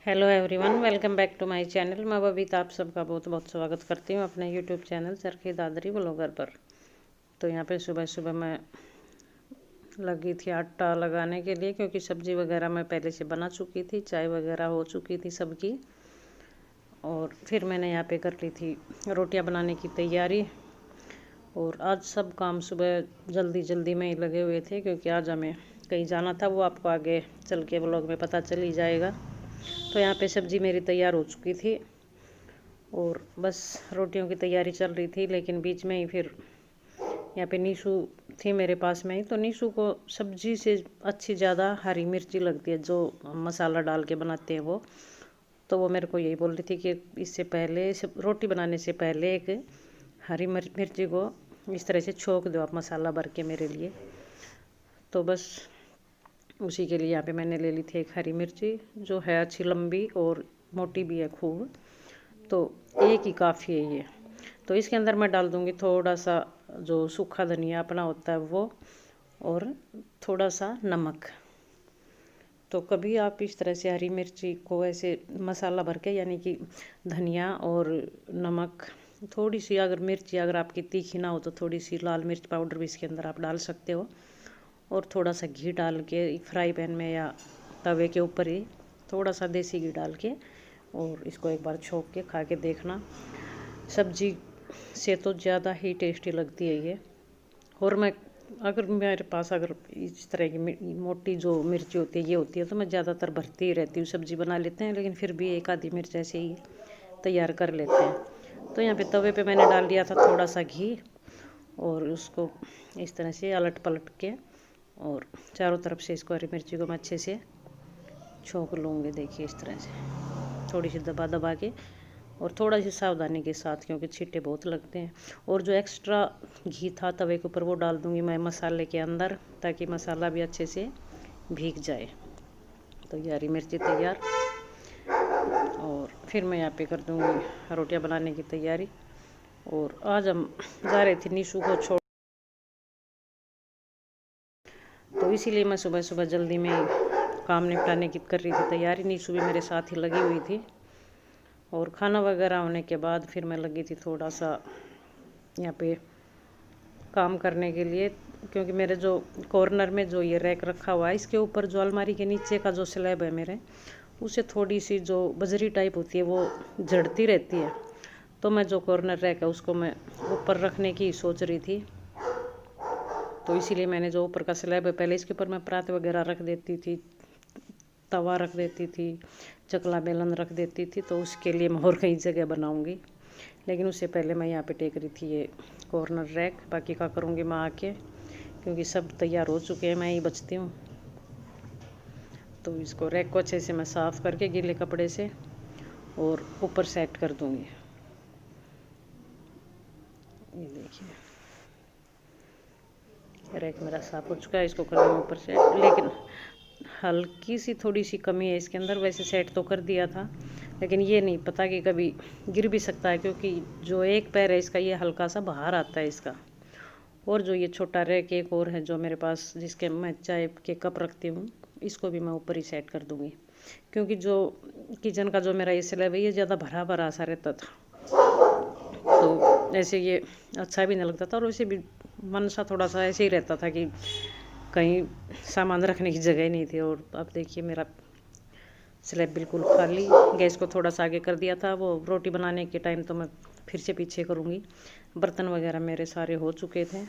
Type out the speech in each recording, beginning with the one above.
Hello everyone, welcome back to my channel. मैं बबीता आप सबका बहुत बहुत स्वागत करती हूँ अपने YouTube channel Charkhi Dadri blogger पर। तो यहाँ पे सुबह सुबह मैं लगी थी आटा लगाने के लिए, क्योंकि सब्ज़ी वगैरह मैं पहले से बना चुकी थी, चाय वगैरह हो चुकी थी सबकी। और फिर मैंने यहाँ पे कर ली थी रोटियाँ बनाने की तैयारी। और आज सब काम सुबह जल्दी जल्दी में ही लगे हुए थे, क्योंकि आज हमें कहीं जाना था, वो आपको आगे चल के ब्लॉग में पता चल ही जाएगा। तो यहाँ पे सब्ज़ी मेरी तैयार हो चुकी थी और बस रोटियों की तैयारी चल रही थी। लेकिन बीच में ही फिर यहाँ पे नीशू थी मेरे पास में ही, तो नीशू को सब्ज़ी से अच्छी ज़्यादा हरी मिर्ची लगती है, जो मसाला डाल के बनाते हैं वो। तो वो मेरे को यही बोल रही थी कि इससे पहले रोटी बनाने से पहले एक हरी मिर्ची को इस तरह से छोंक दो आप मसाला भर के मेरे लिए। तो बस उसी के लिए यहाँ पे मैंने ले ली थी एक हरी मिर्ची, जो है अच्छी लंबी और मोटी भी है खूब। तो एक ही काफ़ी है ये। तो इसके अंदर मैं डाल दूँगी थोड़ा सा जो सूखा धनिया अपना होता है वो, और थोड़ा सा नमक। तो कभी आप इस तरह से हरी मिर्ची को ऐसे मसाला भर के, यानी कि धनिया और नमक, थोड़ी सी अगर मिर्ची अगर आपकी तीखी ना हो तो थोड़ी सी लाल मिर्च पाउडर भी इसके अंदर आप डाल सकते हो। और थोड़ा सा घी डाल के फ्राई पैन में या तवे के ऊपर ही थोड़ा सा देसी घी डाल के, और इसको एक बार छोंक के खा के देखना। सब्जी से तो ज़्यादा ही टेस्टी लगती है ये। और मैं अगर मेरे पास अगर इस तरह की मोटी जो मिर्ची होती है ये होती है, तो मैं ज़्यादातर भरती ही रहती हूँ। सब्जी बना लेते हैं लेकिन फिर भी एक आधी मिर्च ऐसे ही तैयार कर लेते हैं। तो यहाँ पे तवे पे मैंने डाल दिया था थोड़ा सा घी, और उसको इस तरह से अलट पलट के और चारों तरफ से इसको हरी मिर्ची को मैं अच्छे से छोंक लूँगी। देखिए इस तरह से थोड़ी सी दबा दबा के, और थोड़ा सी सावधानी के साथ, क्योंकि छींटे बहुत लगते हैं। और जो एक्स्ट्रा घी था तवे के ऊपर वो डाल दूँगी मैं मसाले के अंदर, ताकि मसाला भी अच्छे से भीग जाए। तो ये हरी मिर्ची तैयार, और फिर मैं यहाँ पे कर दूँगी रोटियाँ बनाने की तैयारी। और आज हम जा रहे थे नीशू को छोड़, तो इसीलिए मैं सुबह सुबह जल्दी में काम निपटाने की कर रही थी तैयारी। नीशू भी मेरे साथ ही लगी हुई थी। और खाना वगैरह होने के बाद फिर मैं लगी थी थोड़ा सा यहाँ पे काम करने के लिए, क्योंकि मेरे जो कॉर्नर में जो ये रैक रखा हुआ है, इसके ऊपर जो अलमारी के नीचे का जो स्लैब है मेरे, उसे थोड़ी सी जो बजरी टाइप होती है वो झड़ती रहती है। तो मैं जो कॉर्नर रैक है उसको मैं ऊपर रखने की सोच रही थी। तो इसीलिए मैंने जो ऊपर का स्लैब है, पहले इसके ऊपर मैं परात वगैरह रख देती थी, तवा रख देती थी, चकला बेलन रख देती थी। तो उसके लिए मैं और कई जगह बनाऊंगी, लेकिन उससे पहले मैं यहाँ पे टेक रही थी ये कॉर्नर रैक। बाकी का करूँगी मैं आके, क्योंकि सब तैयार हो चुके हैं, मैं ही बचती हूँ। तो इसको रैक को अच्छे से मैं साफ़ करके गीले कपड़े से और ऊपर सेट कर दूँगी। ये देखिए रैक मेरा साफ़ हो चुका है, इसको कर दूँगी ऊपर से। लेकिन हल्की सी थोड़ी सी कमी है इसके अंदर, वैसे सेट तो कर दिया था, लेकिन ये नहीं पता कि कभी गिर भी सकता है, क्योंकि जो एक पैर है इसका ये हल्का सा बाहर आता है इसका। और जो ये छोटा रैक एक और है जो मेरे पास, जिसके मैं चाय के कप रखती हूँ, इसको भी मैं ऊपर ही सेट कर दूँगी। क्योंकि जो किचन का जो मेरा ये स्लैब है ये ज़्यादा भरा भरा सा रहता था, तो ऐसे ये अच्छा भी नहीं लगता था। और वैसे भी मन सा थोड़ा सा ऐसे ही रहता था कि कहीं सामान रखने की जगह ही नहीं थी। और अब देखिए मेरा स्लैब बिल्कुल खाली। गैस को थोड़ा सा आगे कर दिया था, वो रोटी बनाने के टाइम तो मैं फिर से पीछे करूँगी। बर्तन वगैरह मेरे सारे हो चुके थे,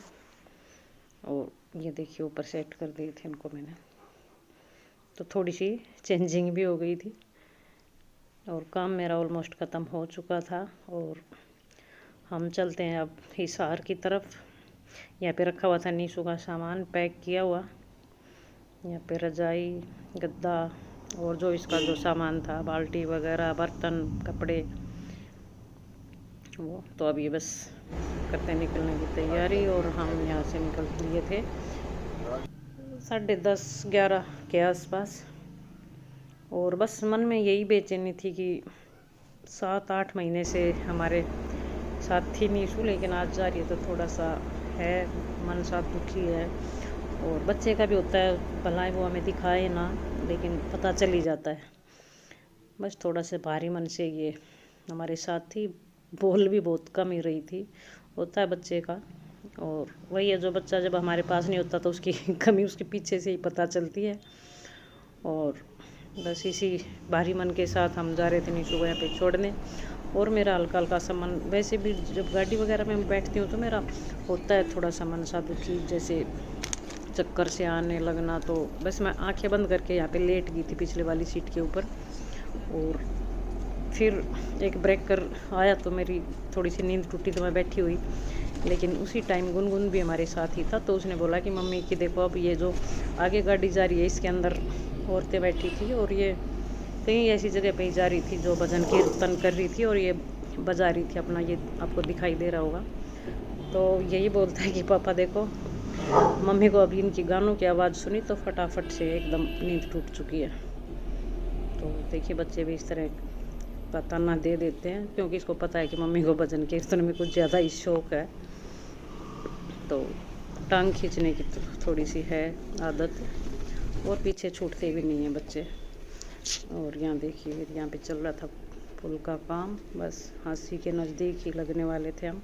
और ये देखिए ऊपर सेट कर दिए थे इनको मैंने। तो थोड़ी सी चेंजिंग भी हो गई थी, और काम मेरा ऑलमोस्ट ख़त्म हो चुका था। और हम चलते हैं अब हिसार की तरफ। यहाँ पे रखा हुआ था नीशू का सामान पैक किया हुआ, यहाँ पे रजाई, गद्दा, और जो इसका जो सामान था, बाल्टी वगैरह, बर्तन, कपड़े, वो। तो अब ये बस करते निकलने की तैयारी। और हम यहाँ से निकल लिए थे 10:30-11 के आसपास। और बस मन में यही बेचैनी थी कि 7-8 महीने से हमारे साथ थी नीशू, लेकिन आज जा रही है तो थोड़ा सा है मन सा दुखी है। और बच्चे का भी होता है, भला वो हमें दिखाए ना, लेकिन पता चल ही जाता है। बस थोड़ा सा भारी मन से ये हमारे साथ थी, बोल भी बहुत कम ही रही थी, होता है बच्चे का। और वही है, जो बच्चा जब हमारे पास नहीं होता तो उसकी कमी उसके पीछे से ही पता चलती है। और बस इसी भारी मन के साथ हम जा रहे थे निशु को यहाँ पे छोड़ने। और मेरा हल्का हल्का सा मन, वैसे भी जब गाड़ी वगैरह में बैठती हूँ तो मेरा होता है थोड़ा सा मन सा दुखी, जैसे चक्कर से आने लगना। तो बस मैं आंखें बंद करके यहाँ पे लेट गई थी पिछले वाली सीट के ऊपर। और फिर एक ब्रेकर आया तो मेरी थोड़ी सी नींद टूटी तो मैं बैठी हुई। लेकिन उसी टाइम गुनगुन भी हमारे साथ ही था, तो उसने बोला कि मम्मी कि देखो अब ये जो आगे गाड़ी जा रही है इसके अंदर औरतें बैठी थी और ये कहीं ऐसी जगह पे ही जा रही थी जो भजन कीर्तन कर रही थी और ये बजा रही थी अपना, ये आपको दिखाई दे रहा होगा। तो यही बोलता है कि पापा देखो, मम्मी को अभी इनकी गानों की आवाज़ सुनी तो फटाफट से एकदम नींद टूट चुकी है। तो देखिए बच्चे भी इस तरह का ताना दे देते हैं, क्योंकि इसको पता है कि मम्मी को भजन कीर्तन में कुछ ज़्यादा ही शौक है। तो टांग खींचने की थोड़ी सी है आदत, और पीछे छूटते भी नहीं हैं बच्चे। और यहाँ देखिए यहाँ पे चल रहा था पुल का काम, बस हांसी के नज़दीक ही लगने वाले थे हम।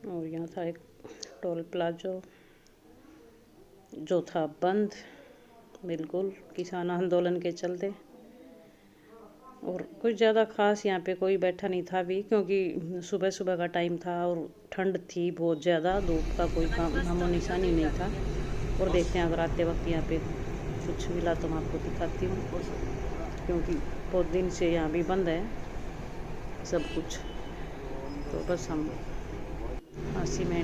और यहाँ था एक टोल प्लाजो जो था बंद बिल्कुल किसान आंदोलन के चलते। और कुछ ज़्यादा ख़ास यहाँ पे कोई बैठा नहीं था भी, क्योंकि सुबह सुबह का टाइम था और ठंड थी बहुत ज़्यादा, धूप का कोई काम नामो निशान ही नहीं था। और देखते हैं अगर आते वक्त यहाँ पे कुछ मिला तो मैं आपको दिखाती हूँ, क्योंकि बहुत दिन से यहाँ भी बंद है सब कुछ। तो बस हम हांसी में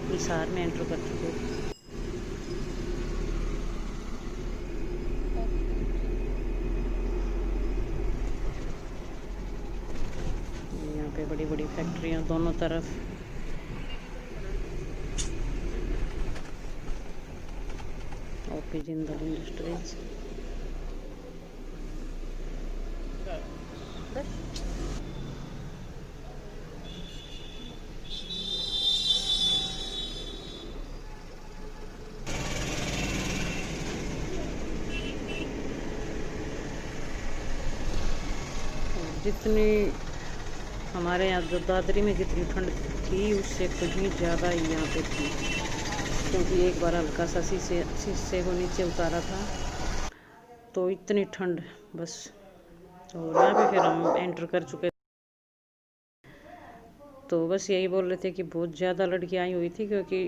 हिसार में एंटर कर चुके हैं। यहाँ पे बड़ी बड़ी फैक्ट्रियाँ दोनों तरफ। OP Jindal industries. जितनी हमारे यहाँ जो दादरी में जितनी ठंड थी उससे कहीं ज़्यादा ही यहाँ पे थी, क्योंकि एक बार हल्का सा शीशे को नीचे उतारा था तो इतनी ठंड बस। तो यहाँ पे फिर हम एंटर कर चुके। तो बस यही बोल रहे थे कि बहुत ज़्यादा लड़कियाँ आई हुई थी, क्योंकि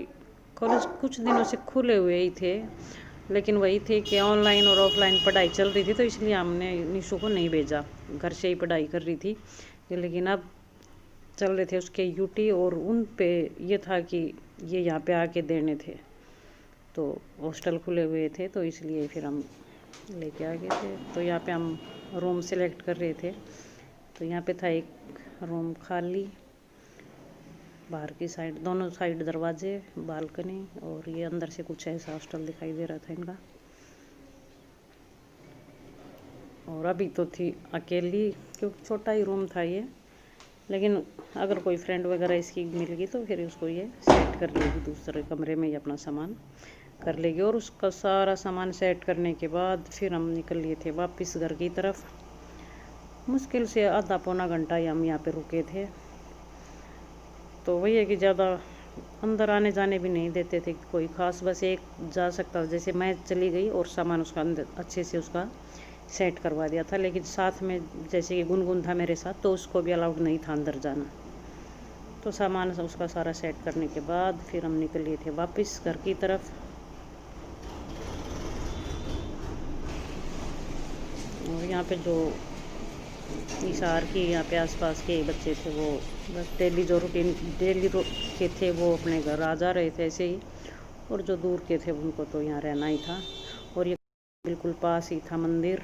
कॉलेज कुछ दिनों से खुले हुए ही थे, लेकिन वही थे कि ऑनलाइन और ऑफलाइन पढ़ाई चल रही थी, तो इसलिए हमने निशु को नहीं भेजा, घर से ही पढ़ाई कर रही थी। लेकिन अब चल रहे थे उसके यूटी, और उन पे ये था कि ये यहाँ पे आके देने थे, तो हॉस्टल खुले हुए थे, तो इसलिए फिर हम लेके आ गए थे। तो यहाँ पे हम रूम सेलेक्ट कर रहे थे, तो यहाँ पे था एक रूम खाली, बाहर की साइड दोनों साइड दरवाजे, बालकनी, और ये अंदर से कुछ ऐसा हॉस्टल दिखाई दे रहा था इनका। और अभी तो थी अकेली, क्योंकि छोटा ही रूम था ये, लेकिन अगर कोई फ्रेंड वगैरह इसकी मिल गई तो फिर उसको ये सेट कर लेगी, दूसरे कमरे में ही अपना सामान कर लेगी। और उसका सारा सामान सेट करने के बाद फिर हम निकल लिए थे वापस घर की तरफ। मुश्किल से आधा पौना घंटा ही हम यहाँ पे रुके थे। तो वही है कि ज़्यादा अंदर आने जाने भी नहीं देते थे कोई ख़ास, बस एक जा सकता था, जैसे मैं चली गई और सामान उसका अंदर अच्छे से उसका सेट करवा दिया था। लेकिन साथ में जैसे कि गुनगुन था मेरे साथ, तो उसको भी अलाउड नहीं था अंदर जाना। तो सामान उसका सारा सेट करने के बाद फिर हम निकल लिए थे वापस घर की तरफ। और यहाँ पे जो हिसार की यहाँ पे आसपास के बच्चे थे वो बस डेली जो रूटीन डेली के थे वो अपने घर आ जा रहे थे ऐसे ही, और जो दूर के थे उनको तो यहाँ रहना ही था। और ये बिल्कुल पास ही था मंदिर।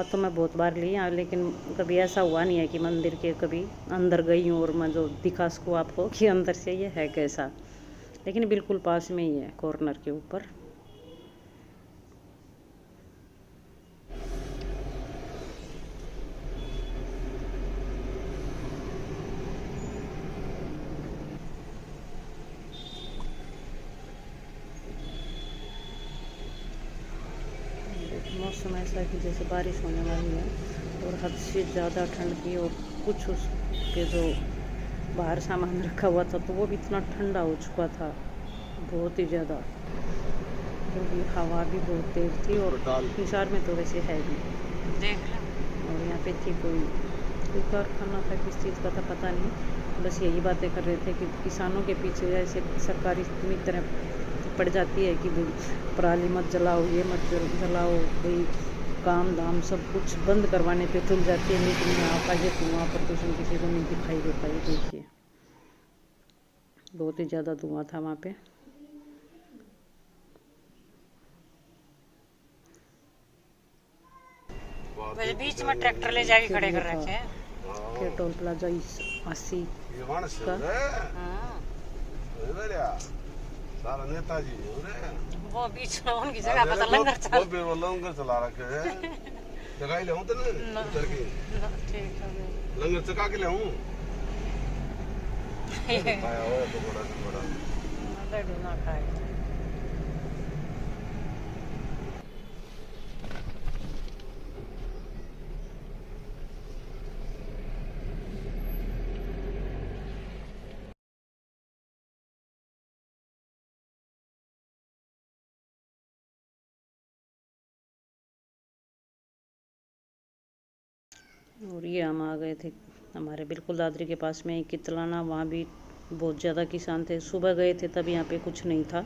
तो मैं बहुत बार ली यहाँ, लेकिन कभी ऐसा हुआ नहीं है कि मंदिर के कभी अंदर गई हूँ और मैं जो दिखा सकूँ आपको कि अंदर से ये है कैसा, लेकिन बिल्कुल पास में ही है कॉर्नर के ऊपर। मौसम ऐसा कि जैसे बारिश होने वाली है और हद से ज़्यादा ठंड की, और कुछ उसके जो बाहर सामान रखा हुआ था तो वो भी इतना ठंडा हो चुका था, बहुत ही ज़्यादा, क्योंकि हवा भी बहुत तेज़ थी और हिसार में तो वैसे है भी देख। और यहाँ पे थी कोई कारखाना था, किस चीज़ का था पता नहीं, बस यही बातें कर रहे थे कि किसानों के पीछे ऐसे सरकारी इतनी तरह पड़ जाती है कि भाई पराली मत जलाओ, ये मत जलाओ, भाई काम धाम सब कुछ बंद करवाने पे तुल जाती है, लेकिन यहाँ का ये धुआं प्रदूषण किसी को नहीं दिखाई देता है। देखिए बहुत ही ज़्यादा धुआं था वहाँ पे। बीच में ट्रैक्टर ले जाके खड़े कर रखे हैं। क्या टोल प्लाजा 80 का सारा नेताजी वो बीच में उनकी जगह पता लंगर चला रखे हैं। जगह ले तो ना उधर की ठीक है, लंगर चका के ले हूं खाया हो तो बड़ा लड्डू ना खाए। और ये हम आ गए थे हमारे बिल्कुल दादरी के पास में कितलाना, वहाँ भी बहुत ज़्यादा किसान थे। सुबह गए थे तब यहाँ पे कुछ नहीं था,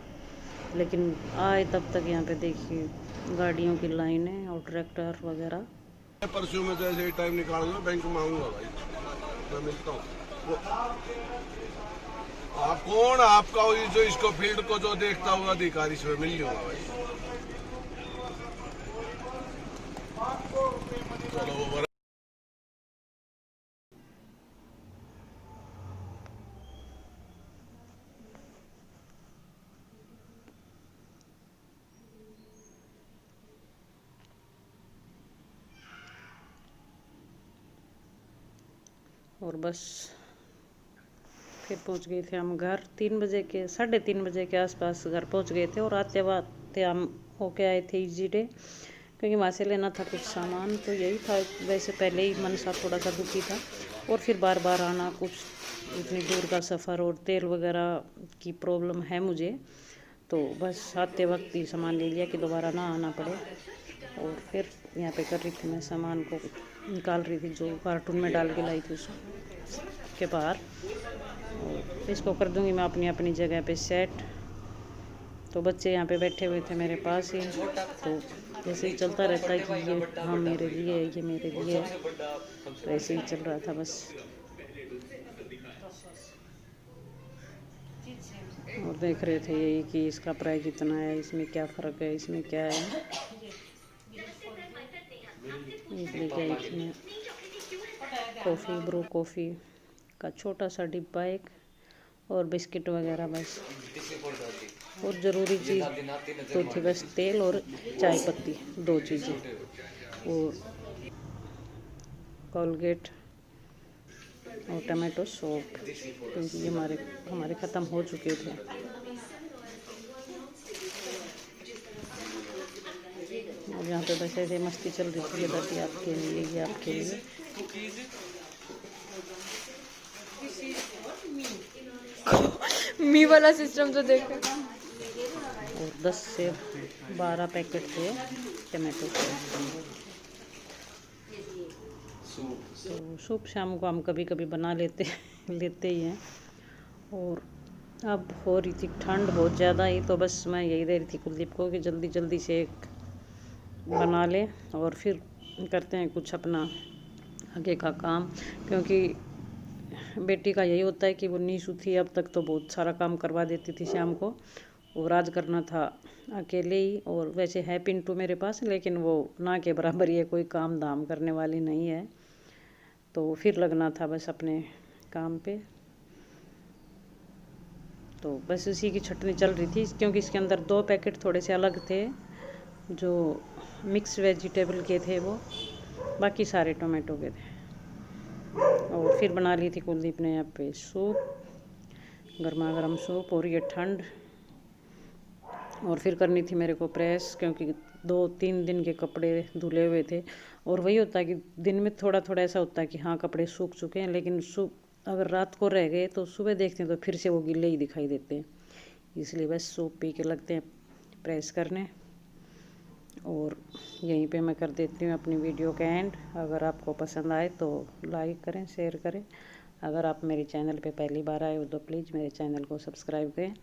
लेकिन आए तब तक यहाँ पे देखिए गाड़ियों की लाइनें और ट्रैक्टर वगैरह। परसों में जैसे टाइम निकाल लो, बैंक में आऊंगा भाई, मैं मिलता हूँ। आप कौन, आपका जो इसको फील्ड को जो देखता हुआ अधिकारी से मिल लूंगा भाई। चलो और बस फिर पहुंच गए थे हम घर 3 बजे के 3:30 बजे के आसपास घर पहुंच गए थे। और आते हम होके आए थे इजी डे, क्योंकि वहाँ से लेना था कुछ सामान, तो यही था। वैसे पहले ही मन सा थोड़ा सा दुखी था, और फिर बार बार आना, कुछ इतनी दूर का सफ़र और तेल वगैरह की प्रॉब्लम है मुझे, तो बस आते वक्त ही सामान ले लिया कि दोबारा ना आना पड़े। और फिर यहाँ पे कर रही थी मैं सामान को निकाल रही थी, जो कार्टून में डाल के लाई थी उसके बाहर। और इसको कर दूँगी मैं अपनी अपनी जगह पे सेट। तो बच्चे यहाँ पे बैठे हुए थे मेरे पास ही, तो जैसे ही चलता रहता है कि ये हाँ मेरे लिए है, ये मेरे लिए है, तो ऐसे ही चल रहा था बस। और देख रहे थे यही कि इसका प्राइस इतना है, इसमें क्या फ़र्क है, इसमें क्या है। एक लेके आई थी मैं कॉफ़ी, ब्रू कॉफ़ी का छोटा सा डिब्बा एक, और बिस्किट वगैरह बस। और ज़रूरी चीज़ तो थी बस तेल और चाय पत्ती, 2 चीज़ें, और कोलगेट और टमाटो सॉप, क्योंकि ये हमारे ख़त्म हो चुके थे। और यहाँ पे बस ऐसे मस्ती चल रही थी, ये दादी आपके लिए, ये आपके लिए। मी वाला सिस्टम तो देखो। और 10 से 12 पैकेट थे टमाटो सॉस। तो सूप शाम को हम कभी कभी बना लेते ही हैं। और अब हो रही थी ठंड बहुत ज़्यादा ही, तो बस मैं यही दे रही थी कुलदीप को कि जल्दी जल्दी से एक बना ले और फिर करते हैं कुछ अपना आगे का काम। क्योंकि बेटी का यही होता है कि वो नीशू थी अब तक तो बहुत सारा काम करवा देती थी शाम को, और आज करना था अकेले ही। और वैसे है पिंटू मेरे पास, लेकिन वो ना के बराबर ही है, कोई काम धाम करने वाली नहीं है। तो फिर लगना था बस अपने काम पे। तो बस उसी की छटनी चल रही थी, क्योंकि इसके अंदर 2 पैकेट थोड़े से अलग थे जो मिक्स वेजिटेबल के थे, वो बाकी सारे टोमेटो के थे। और फिर बना ली थी कुलदीप ने यहाँ पे सूप, गर्मा गर्म सूप, और ये ठंड। और फिर करनी थी मेरे को प्रेस, क्योंकि 2-3 दिन के कपड़े धुले हुए थे। और वही होता है कि दिन में थोड़ा थोड़ा ऐसा होता है कि हाँ कपड़े सूख चुके हैं, लेकिन अगर रात को रह गए तो सुबह देखते हैं तो फिर से वो गीले ही दिखाई देते हैं। इसलिए बस सूप पी के लगते हैं प्रेस करने। और यहीं पे मैं कर देती हूँ अपनी वीडियो का एंड। अगर आपको पसंद आए तो लाइक करें, शेयर करें। अगर आप मेरे चैनल पे पहली बार आए हो तो प्लीज़ मेरे चैनल को सब्सक्राइब करें।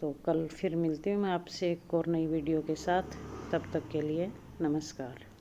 तो कल फिर मिलती हूँ मैं आपसे एक और नई वीडियो के साथ। तब तक के लिए नमस्कार।